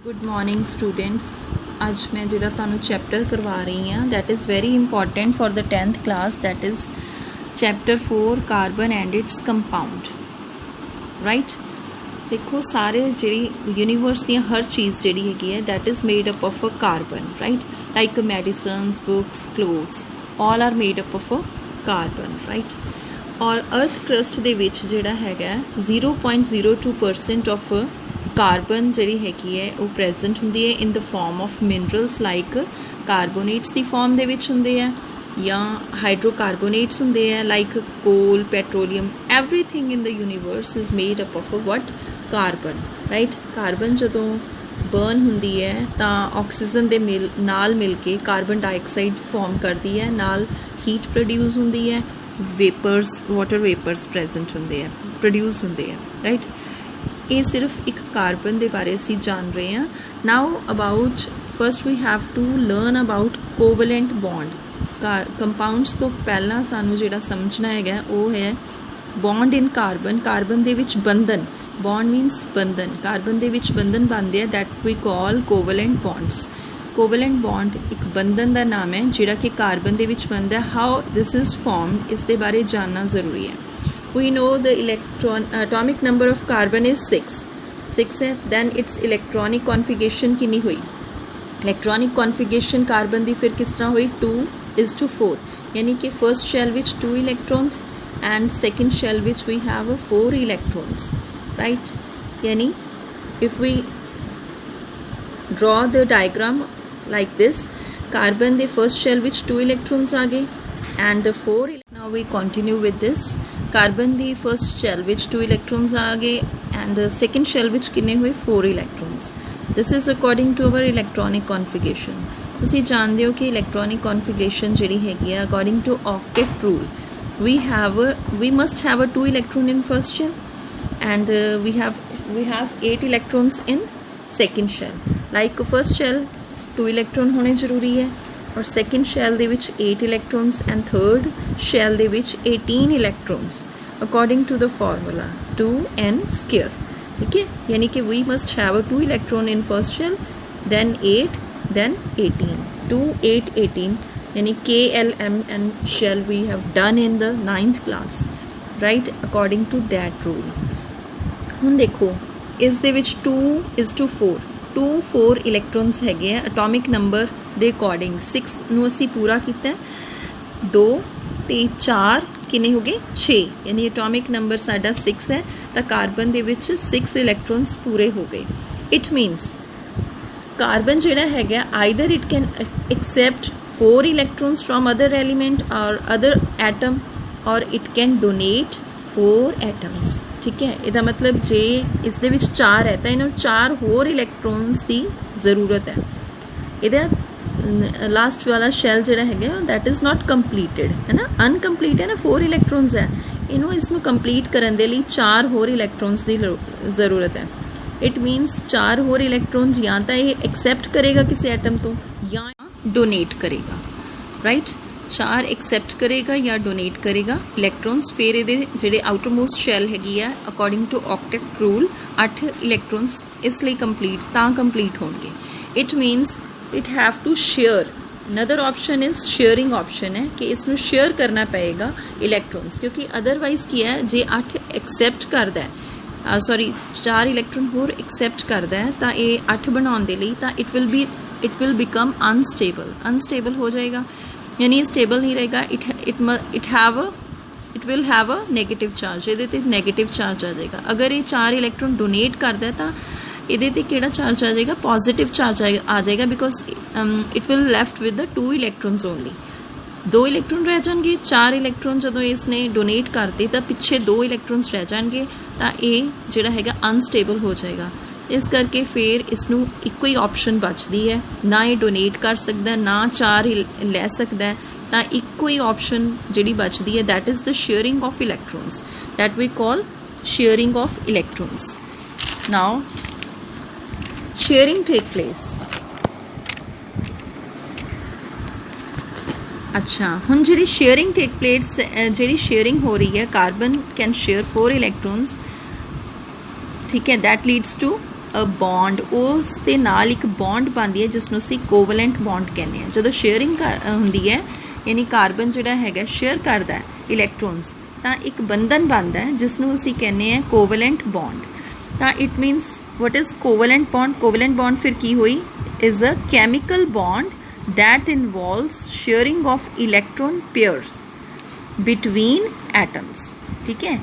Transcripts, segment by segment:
Good morning students. अज मैं जो तुहानू चैप्टर करवा रही हाँ that is very important for the 10th class, that is chapter 4 carbon and its compound. Right, देखो सारे जी यूनीवर्स दी हर चीज़ जी है that is made up of a carbon. Right, like medicines, books, clothes, all are made up of a carbon. Right, और earth crust दे विच जिहड़ा हैगा 0.02% ऑफ कार्बन जी हैगी है वो प्रेजेंट होंदी है in the form of minerals like carbonates की form दे विच होंदे है या हाइड्रोकार्बोनेट्स होंदे है like coal, petroleum. Everything in the universe is made up of what carbon. Right, carbon जदों बर्न होंदी है तो ऑक्सीजन दे नाल मिल के कार्बन डाइऑक्साइड फॉर्म करती है, नाल हीट प्रोड्यूस होंदी है, वेपर्स, वाटर वेपर्स प्रेजेंट होंदे है, प्रोड्यूस होंदे है। राइट, ये सिर्फ एक कार्बन के बारे असी जान रहे हैं। Now about first we have to learn about covalent bond. Compounds तो पहला सानू जिहड़ा समझना है वो है बॉन्ड इन कार्बन। कार्बन दे विच बंधन, बॉन्ड मीनस बंधन, कार्बन दे विच बंधन बनते हैं that we call covalent bonds. Covalent bond एक बंधन का नाम है जिहड़ा कि कार्बन दे विच बनता है। हाउ दिस इज़ फॉर्म्ड इस दे बारे जानना ज़रूरी है। We know the atomic number of carbon is 6 है। then its electronic configuration कितनी हुई? electronic configuration कार्बन दी फिर किस तरह हुई? 2:4, यानी कि फर्स्ट शेल विच 2 इलेक्ट्रॉन्स एंड सेकंड शेल विच वी हैव 4 इलेक्ट्रॉन्स। राइट, यानी if we draw the diagram like this, carbon दे फर्स्ट शेल विच 2 इलेक्ट्रॉन्स आ गए and the 4। now we continue with this, carbon दी फर्स्ट शैल विच 2 electrons आ गए एंड सेकेंड शैल विच किन्ने हुए 4 electrons. This is according to our electronic configuration. तुसीं जानते हो कि इलैक्ट्रॉनिक कॉन्फिगरेशन जिहड़ी हैगी है according to octet rule we must have 2 electron in first shell and we have 8 electrons in second shell. Like first shell 2 electron होने जरूरी है और सेकेंड शैल दे विच 8 इलेक्ट्रॉन्स एंड थर्ड शैल दे विच 18 electrons according to the formula 2n²। ठीक है, यानी कि we must have 2 electron in first shell then 8 then 18, 2 8 18, यानी KLMN shell we have done in the 9th class। right, according to that rule। ਹੁਣ देखो इस दे विच 2:4 4 इलेक्ट्रॉन्स हैगे अटोमिक नंबर ਦੇ ਅਕੋਰਡਿੰਗ 6 ਨੂੰ ਅਸੀਂ ਪੂਰਾ ਕੀਤਾ, 2 ਤੇ 4 ਕਿੰਨੇ ਹੋ ਗਏ 6, ਯਾਨੀ ਐਟੋਮਿਕ ਨੰਬਰ ਸਾਡਾ 6 ਹੈ ਤਾਂ ਕਾਰਬਨ ਦੇ ਵਿੱਚ 6 ਇਲੈਕਟ੍ਰॉन्स ਪੂਰੇ ਹੋ ਗਏ। ਇਟ ਮੀਨਸ ਕਾਰਬਨ ਜਿਹੜਾ ਹੈਗਾ either it can accept 4 electrons from other element or other atom or it can donate 4 atoms. ठीक है, ਇਹਦਾ मतलब जे ਇਸ ਦੇ ਵਿੱਚ 4 ਹੈ ਤਾਂ ਇਹਨਾਂ ਨੂੰ 4 ਹੋਰ ਇਲੈਕਟ੍रॉन्स ਦੀ ਜ਼ਰੂਰਤ ਹੈ। ਇਹਦਾ लास्ट वाला शैल जो है दैट इज़ नॉट कंप्लीटेड है ना, अनकंप्लीट है ना, 4 इलैक्ट्रॉन्स है, इनू इसमें कंप्लीट करने के लिए 4 होर इलैक्ट्रॉन्स की ज़रूरत है। इट मीनस 4 होर इलैक्ट्रॉन्स या तो ये एक्सैप्ट करेगा किसी एटम तो या डोनेट करेगा। राइट, 4 एक्सैप्ट करेगा या डोनेट करेगा इलैक्ट्रॉन्स। फिर ये जोड़े आउटरमोस्ट शैल हैगी है according to octet rule 8 electrons इसलिए कंप्लीट होंगे। It means it have to share. Another option is sharing option है कि इसमें शेयर करना पएगा इलैक्ट्रॉन्स, क्योंकि अदरवाइज की है जे 8 एक्सैप्ट करता है सॉरी 4 इलैक्ट्रॉन होर एक्सैप्ट करता है तो ये 8 बनाने के लिए तो इट विल बिकम अनस्टेबल हो जाएगा, यानी ये स्टेबल नहीं रहेगा। It will have a negative charge, ये नेगेटिव चार्ज आ जाएगा। अगर ये 4 इलैक्ट्रॉन डोनेट करता है तो ਇਹਦੇ ਤੇ ਕਿਹੜਾ ਚਾਰਜ ਆ ਜਾਏਗਾ? ਪੋਜ਼ਿਟਿਵ ਚਾਰਜ ਆ ਜਾਏਗਾ because it will left with the 2 electrons only. 2 electron ਰਹਿ ਜਾਣਗੇ। 4 ਇਲੈਕਟ੍ਰॉन ਜਦੋਂ ਇਸਨੇ ਡੋਨੇਟ ਕਰਤੇ ਤਾਂ ਪਿੱਛੇ 2 ਇਲੈਕਟ੍रॉन्स ਰਹਿ ਜਾਣਗੇ ਤਾਂ ਇਹ ਜਿਹੜਾ ਹੈਗਾ ਅਨਸਟੇਬਲ ਹੋ ਜਾਏਗਾ। ਇਸ ਕਰਕੇ ਫਿਰ ਇਸ ਨੂੰ ਇੱਕੋ ਹੀ ਆਪਸ਼ਨ ਬਚਦੀ ਹੈ, ਨਾ ਇਹ ਡੋਨੇਟ ਕਰ ਸਕਦਾ ਨਾ 4 ਲੈ ਸਕਦਾ, ਤਾਂ ਇੱਕੋ ਹੀ ਆਪਸ਼ਨ ਜਿਹੜੀ ਬਚਦੀ ਹੈ that is the sharing of electrons, that we call sharing of electrons. Now sharing take place. अच्छा, हुण जी शेयरिंग टेक प्लेस जी शेयरिंग हो रही है कार्बन कैन शेयर 4 इलैक्ट्रॉन्स। ठीक है, that leads to a bond, ਉਸ ਦੇ ਨਾਲ ਇੱਕ ਬੌਂਡ ਬਣਦੀ ਹੈ ਜਿਸ ਨੂੰ ਅਸੀਂ ਕੋਵਲੈਂਟ ਬੌਂਡ ਕਹਿੰਦੇ ਹਾਂ। ਜਦੋਂ ਸ਼ੇਅਰਿੰਗ ਹੁੰਦੀ ਹੈ ਯਾਨੀ ਕਾਰਬਨ ਜਿਹੜਾ ਹੈਗਾ ਸ਼ੇਅਰ ਕਰਦਾ ਹੈ ਇਲੈਕਟ੍ਰੋਨਸ, ਤਾਂ ਇੱਕ ਬੰਧਨ ਬਣਦਾ ਹੈ ਜਿਸ ਨੂੰ ਅਸੀਂ ਕਹਿੰਦੇ ਹਾਂ ਕੋਵਲੈਂਟ ਬੌਂਡ। ਤਾਂ it means what is covalent bond? Covalent bond ਫਿਰ ਕੀ ਹੋਈ? Is a chemical bond that involves sharing of electron pairs between atoms। ठीक है,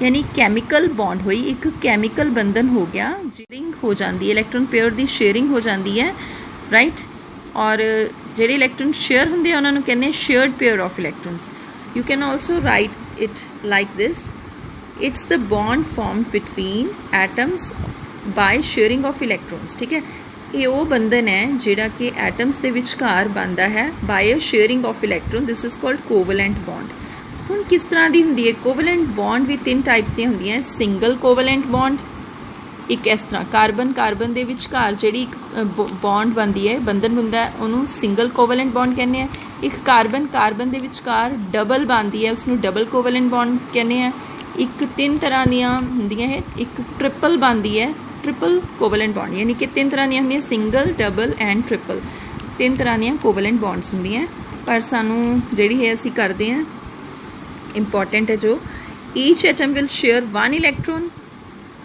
यानी केमिकल बॉन्ड हुई, एक केमिकल बंधन हो गया, शेयरिंग हो जाती है, इलैक्ट्रॉन पेयर की शेयरिंग हो जाती है, राइट। और ਜਿਹੜੇ ਇਲੈਕਟ੍ਰੋਨ ਸ਼ੇਅਰ ਹੁੰਦੇ ਆ ਉਹਨਾਂ ਨੂੰ ਕਹਿੰਦੇ shared pair of electrons. You can also write it like this, it's the bond formed between atoms by sharing of electrons. ਠੀਕ ਹੈ, ਇਹ ਉਹ ਬੰਧਨ ਹੈ ਜਿਹੜਾ ਕਿ ਐਟਮਸ ਦੇ ਵਿਚਕਾਰ ਬਣਦਾ ਹੈ ਬਾय sharing of electron. This is called covalent bond. ਹੁਣ ਕਿਸ ਤਰ੍ਹਾਂ ਦੀ ਹੁੰਦੀ ਹੈ ਕੋਵਲੈਂਟ ਬੌਂਡ? ਵੀ 3 ਟਾਈਪਸ ਦੀਆਂ ਹੁੰਦੀਆਂ। ਸਿੰਗਲ ਕੋਵਲੈਂਟ ਬੌਂਡ, ਇੱਕ ਇਸ ਤਰ੍ਹਾਂ ਕਾਰਬਨ ਕਾਰਬਨ ਦੇ ਵਿਚਕਾਰ ਜਿਹੜੀ ਇੱਕ ਬੌਂਡ ਬਣਦੀ ਹੈ, ਬੰਧਨ ਹੁੰਦਾ ਹੈ, ਉਹਨੂੰ ਸਿੰਗਲ ਕੋਵਲੈਂਟ ਬੌਂਡ ਕਹਿੰਦੇ ਆ। ਇੱਕ ਕਾਰਬਨ ਕਾਰਬਨ ਦੇ ਵਿਚਕਾਰ ਡਬਲ ਬਣਦੀ ਹੈ, ਉਸਨੂੰ ਡਬਲ ਕੋਵਲੈਂਟ ਬੌਂਡ ਕਹਿੰਦੇ ਆ। ਇੱਕ 3 ਤਰ੍ਹਾਂ ਦੀਆਂ ਹੁੰਦੀਆਂ ਹੈ, ਇੱਕ ਟ੍ਰਿਪਲ ਬਣਦੀ ਹੈ, ट्रिपल कोवलेंट बॉन्ड, यानी कि 3 तरह दी होंदी, सिंगल डबल एंड ट्रिपल, 3 तरह दी कोवलेंट बॉन्ड्स होंदी। पर सानू जिहड़ी है असीं करदे हैं इंपॉर्टेंट है जो each atom will share 1 electron,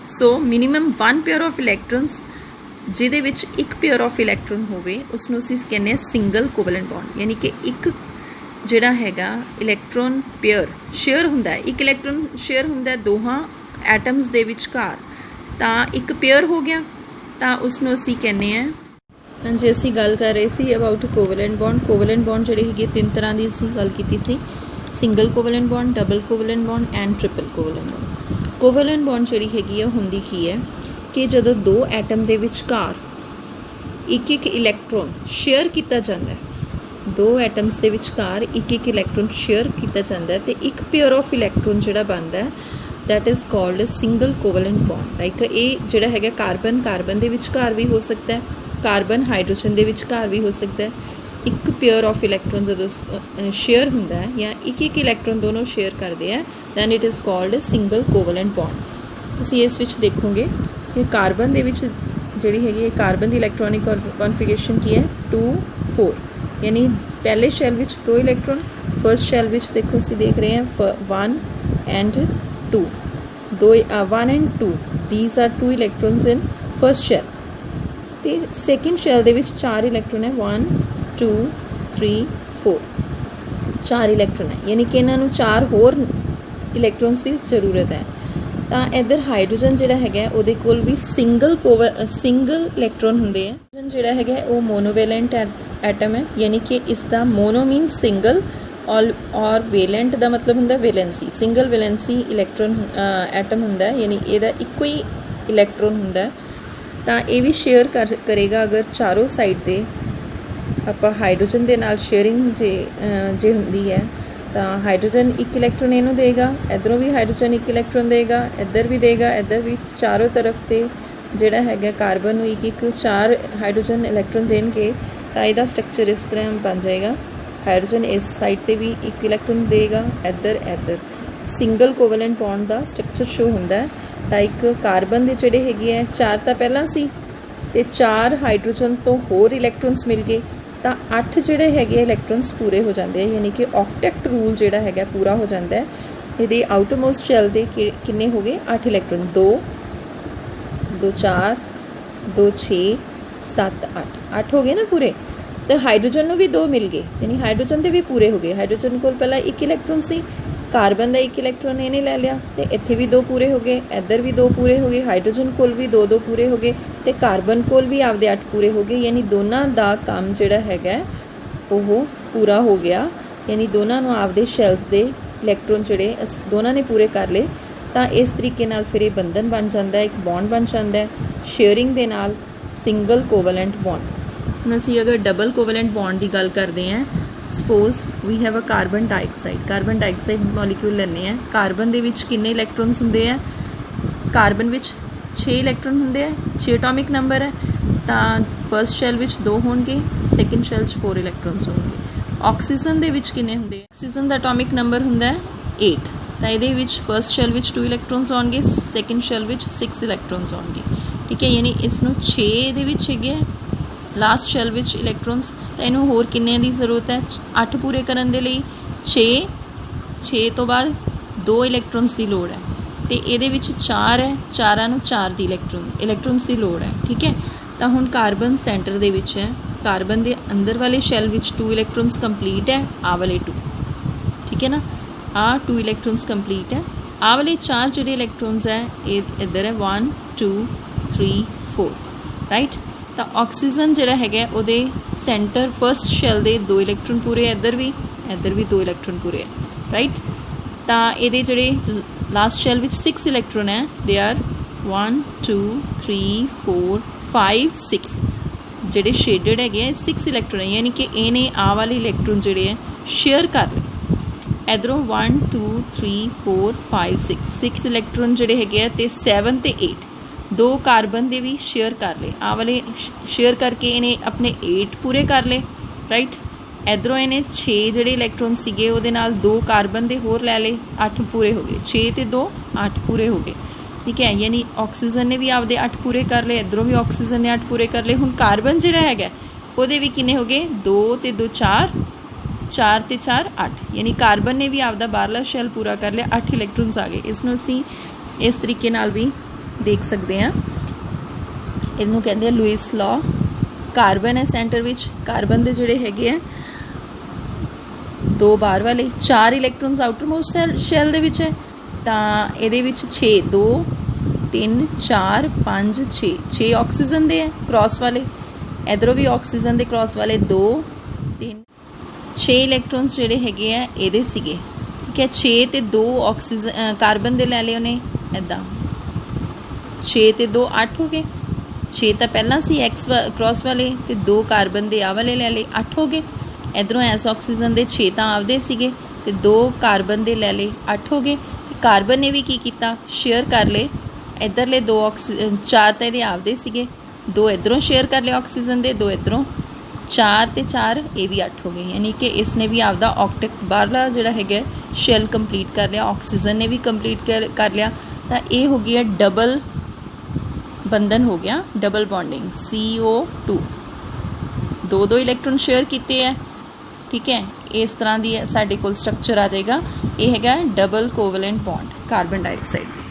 so minimum 1 pair of electrons जिहदे विच एक पेयर ऑफ इलैक्ट्रॉन होवे उसनूं असीं कहने सिंगल कोवलेंट बॉन्ड। यानी कि एक जिहड़ा हैगा इलैक्ट्रॉन पेयर शेयर हुंदा है, एक इलैक्ट्रॉन शेयर हुंदा है दोहां एटम्स दे विचकार, ਤਾਂ ਇੱਕ ਪੇਅਰ ਹੋ ਗਿਆ, ਤਾਂ ਉਸਨੂੰ ਅਸੀਂ ਕਹਿੰਦੇ ਹਾਂ। ਹਾਂਜੀ, ਅਸੀਂ ਗੱਲ ਕਰ ਰਹੇ ਸੀ about covalent bond. Covalent bond ਜਿਹੜੇ ਹੈਗੇ 3 ਤਰ੍ਹਾਂ ਦੀ ਅਸੀਂ ਗੱਲ ਕੀਤੀ ਸੀ, single covalent bond, double covalent bond and triple covalent bond. Covalent bond ਜਿਹੜੀ ਹੈਗੀ ਆ ਹੁੰਦੀ ਕੀ ਹੈ ਕਿ ਜਦੋਂ 2 ਐਟਮ ਦੇ ਵਿਚਕਾਰ ਇੱਕ ਇਲੈਕਟ੍ਰੋਨ ਸ਼ੇਅਰ ਕੀਤਾ ਜਾਂਦਾ ਹੈ, 2 ਐਟਮਸ ਦੇ ਵਿਚਕਾਰ ਇੱਕ ਇਲੈਕਟ੍ਰੋਨ ਸ਼ੇਅਰ ਕੀਤਾ ਜਾਂਦਾ ਹੈ, ਅਤੇ ਇੱਕ ਪੇਅਰ ਆਫ ਇਲੈਕਟ੍ਰੋਨ ਜਿਹੜਾ ਬਣਦਾ ਹੈ that is called a single covalent bond। like ਇਹ ਜਿਹੜਾ ਹੈਗਾ ਕਾਰਬਨ ਕਾਰਬਨ ਦੇ ਵਿਚਕਾਰ ਵੀ ਹੋ ਸਕਦਾ ਹੈ, ਕਾਰਬਨ ਹਾਈਡਰੋਜਨ ਦੇ ਵਿਚਕਾਰ ਵੀ ਹੋ ਸਕਦਾ ਹੈ। ਇੱਕ ਪੇਅਰ ਆਫ ਇਲੈਕਟ੍ਰੋਨ ਜਦੋਂ ਸ਼ੇਅਰ ਹੁੰਦਾ ਹੈ ਜਾਂ ਇੱਕ ਇਲੈਕਟ੍ਰੋਨ ਦੋਨੋਂ ਸ਼ੇਅਰ ਕਰਦੇ ਆ, then it is called a single covalent bond. ਤੁਸੀਂ ਇਸ ਵਿੱਚ ਦੇਖੋਗੇ ਕਿ ਕਾਰਬਨ ਦੇ ਵਿੱਚ ਜਿਹੜੀ ਹੈਗੀ ਹੈ ਕਾਰਬਨ ਦੀ ਇਲੈਕਟ੍ਰੋਨਿਕ ਕਨਫੀਗਰੇਸ਼ਨ ਕੀ ਹੈ 2 4, ਯਾਨੀ ਪਹਿਲੇ ਸ਼ੈਲ ਵਿੱਚ 2 ਇਲੈਕਟ੍ਰੋਨ, ਫਸਟ ਸ਼ੈਲ ਵਿੱਚ ਦੇਖੋ ਅਸੀਂ ਦੇਖ ਰਹੇ ਹਾਂ 1 and 2, 1 and 2, these are 2 electrons in first shell। ਤੇ second shell ਦੇ ਵਿੱਚ 4 ਇਲੈਕਟ੍ਰੋਨ ਹੈ, 1 2 3 4, 4 ਇਲੈਕਟ੍ਰੋਨ ਹੈ, ਯਾਨੀ ਕਿ ਇਹਨਾਂ ਨੂੰ 4 ਹੋਰ ਇਲੈਕਟ੍ਰੋਨਸ ਦੀ ਜ਼ਰੂਰਤ ਹੈ। ਤਾਂ ਇੱਧਰ ਹਾਈਡਰੋਜਨ ਜਿਹੜਾ ਹੈਗਾ ਉਹਦੇ ਕੋਲ ਵੀ ਸਿੰਗਲ ਇਲੈਕਟ੍ਰੋਨ ਹੁੰਦੇ ਆ। ਜਿਹੜਾ ਹੈਗਾ ਉਹ ਮੋਨੋਵੈਲੈਂਟ ਐਟਮ ਹੈ, ਯਾਨੀ ਕਿ ਇਸ ਦਾ ਮੋਨੋ ਮੀਨਸ ਸਿੰਗਲ और वेलेंट का मतलब होंगे valency, single valency electron atom होंगे, यानी ये इको ही इलैक्ट्रॉन होंगे। तो ये भी शेयर करेगा अगर चारों साइड दे आप हाइड्रोजन के नाल शेयरिंग जे होंगी है, तो हाइड्रोजन एक इलैक्ट्रॉन इनू देगा, इधरों भी हाइड्रोजन एक इलैक्ट्रॉन देगा, इधर भी देगा, इधर भी, चारों तरफ से जोड़ा है कार्बन एक 4 हाइड्रोजन इलैक्ट्रॉन देंगे, तो यदा स्ट्रक्चर इस तरह बन जाएगा। हाइड्रोजन इस साइड पे भी एक इलैक्ट्रॉन देगा, इधर इधर सिंगल कोवलेंट बॉन्ड का स्ट्रक्चर शो होंदा है। लाइक कार्बन के जोड़े है 4 तो पहला सी, ते 4 हाइड्रोजन तो होर इलैक्ट्रॉन्स मिल गए, तो 8 जोड़े है इलैक्ट्रॉन्स पूरे हो जाते हैं, यानी कि ऑक्टेट रूल जोड़ा है पूरा हो जाता है। ये आउटरमोस्ट शैल के किन्ने हो गए 8 इलैक्ट्रॉन, 2 2 4 2 6 7 8 हो गए ना पूरे। तो हाइड्रोजन भी 2 मिल गए, यानी हाइड्रोजन के भी पूरे हो गए। हाइड्रोजन को पहला एक इलैक्ट्रॉन सी, कार्बन का एक इलैक्ट्रॉन इन्हें ले लिया, तो इत्थे भी 2 पूरे हो गए, इधर भी 2 पूरे हो गए, हाइड्रोजन को भी 2 2 पूरे हो गए, तो कार्बन को भी आपदे 8 पूरे हो गए। यानी दोनों का काम जोड़ा है वो पूरा हो गया, यानी दोनों आपदे शैल्स के इलैक्ट्रॉन जोड़े दोनों ने पूरे कर ले। तो इस तरीके नाल फिर ये बंधन बन जाता है, एक बॉन्ड बन जाता है शेयरिंग के नाल, सिंगल कोवलेंट बॉन्ड। ਹੁਣ ਅਸੀਂ ਅਗਰ ਡਬਲ ਕੋਵਲੈਂਟ ਬੌਂਡ ਦੀ ਗੱਲ ਕਰਦੇ ਹਾਂ, suppose we have a carbon dioxide molecule ਲੈਂਦੇ ਹਾਂ। ਕਾਰਬਨ ਦੇ ਵਿੱਚ ਕਿੰਨੇ ਇਲੈਕਟ੍ਰੋਨਸ ਹੁੰਦੇ ਆ? ਕਾਰਬਨ ਵਿੱਚ 6 ਇਲੈਕਟ੍ਰੋਨ ਹੁੰਦੇ ਆ, 6 ਐਟੋਮਿਕ ਨੰਬਰ ਹੈ, ਤਾਂ ਫਸਟ ਸ਼ੈਲ ਵਿੱਚ 2 ਹੋਣਗੇ, ਸੈਕਿੰਡ ਸ਼ੈਲ 'ਚ 4 ਇਲੈਕਟ੍ਰੋਨਸ ਹੋਣਗੇ। ਆਕਸੀਜਨ ਦੇ ਵਿੱਚ ਕਿੰਨੇ ਹੁੰਦੇ? ਆਕਸੀਜਨ ਦਾ ਐਟੋਮਿਕ ਨੰਬਰ ਹੁੰਦਾ ਹੈ 8, ਤਾਂ ਇਹਦੇ ਵਿੱਚ ਫਸਟ ਸ਼ੈਲ ਵਿੱਚ 2 ਇਲੈਕਟ੍ਰੋਨਸ ਆਉਣਗੇ, ਸੈਕਿੰਡ ਸ਼ੈਲ ਵਿੱਚ 6 ਇਲੈਕਟ੍ਰੋਨਸ ਆਉਣਗੇ। ठीक है, यानी इसनों 6 दे विच हैगे लास्ट शैल विच इलैक्ट्रॉन्स, तो इनू होर किन्ने दी जरूरत है 8 पूरे करन दे लई 6 तो बाद 2 इलैक्ट्रॉन्स की लोड़ है, तो ये 4 है, 4 नूं 4 दी इलैक्ट्रॉन्स की लोड़ है। ठीक है, तो हुण कार्बन सेंटर दे विच है, कार्बन के अंदर वाले शैल विच 2 इलैक्ट्रॉन्स कंप्लीट है, आ वाले 2, ठीक है ना, आ 2 इलैक्ट्रॉन्स कंप्लीट है, आ वाले 4 जो इलैक्ट्रॉन्स है ये इधर है 1 2 3 4 राइट। तो ऑक्सीजन जिहड़ा हैगा उहदे सेंटर फर्स्ट शैल दे 2 इलैक्ट्रॉन पूरे, इधर भी 2 इलैक्ट्रॉन पूरे है राइट। तो ये जिहड़े लास्ट शैल विच 6 इलैक्ट्रॉन है, दे आर 1 2 3 4 5 6 जिहड़े शेडिड है 6 इलैक्ट्रॉन है, यानी कि इन्हें आ वाले इलैक्ट्रॉन जिहड़े है शेयर कर ले इधरों 1 2 3 4 5 6 इलैक्ट्रॉन जिहड़े हैगे ते 7 ते 8 2 कार्बन दे भी शेयर कर ले, आ वाले शेयर करके इन्हें अपने 8 पूरे कर ले राइट। इधरों इन्हें 6 जिहड़े इलैक्ट्रॉन सीगे उहदे नाल 2 कार्बन दे होर लै ले, 8 पूरे हो गए, 6 ते 2 8 पूरे हो गए। ठीक है, यानी ऑक्सीजन ने भी आपदे 8 पूरे कर ले, इधरों भी ऑक्सीजन ने 8 पूरे कर ले। हुण कार्बन जिहड़ा हैगा उहदे भी किन्ने हो गए 2 ते 2 4 4 ते 4 8, यानी कार्बन ने भी आपदा बाहरला शैल पूरा कर लिया, 8 इलैक्ट्रॉन्स आ गए। इसनूं असीं इस तरीके नाल भी देख सकते हैं, इनू कहते हैं लुइस लॉ। कार्बन है सेंटर विच, कार्बन के जोड़े है 2 बाहर वाले, 4 इलैक्ट्रॉन्स आउटर मोस्ट शैल दे विच है, तो ये 6 2 3 4 5 6 ऑक्सीजन दे है क्रॉस वाले, इधरों भी ऑक्सीजन के क्रॉस वाले 2 3 6 इलैक्ट्रॉन्स जोड़े है ये सीगे। ठीक है, 6 ते 2 ऑक्सीजन कार्बन दे लै ले उन्हें इदा, 6 ते 2 8 हो गए, 6 तो पहला सी एक्स क्रॉस वाले तो 2 कार्बन के आ वाले लै ले 8 हो गए, इधरों एस ऑक्सीजन के 6 तो आपदे सीगे ते 2 कार्बन के लै ले 8 हो गए। कार्बन ने भी की कीता शेयर कर ले, इधरले 2 4 तो ये आपदे सीगे, 2 इधरों शेयर कर ले ऑक्सीजन के, 2 इधरों, 4 ते 4 ये भी 8 हो गए, यानी कि इसने भी आपदा ऑक्टेट बाहरला जिहड़ा है शैल कंप्लीट कर लिया, ऑक्सीजन ने भी कंप्लीट कर लिया। तो ये हो गया डबल बंधन हो गया, double bonding CO2, 2 electron share किए हैं। ठीक है, इस तरह की साडे कोल स्ट्रक्चर आ जाएगा, ये है double covalent bond carbon dioxide.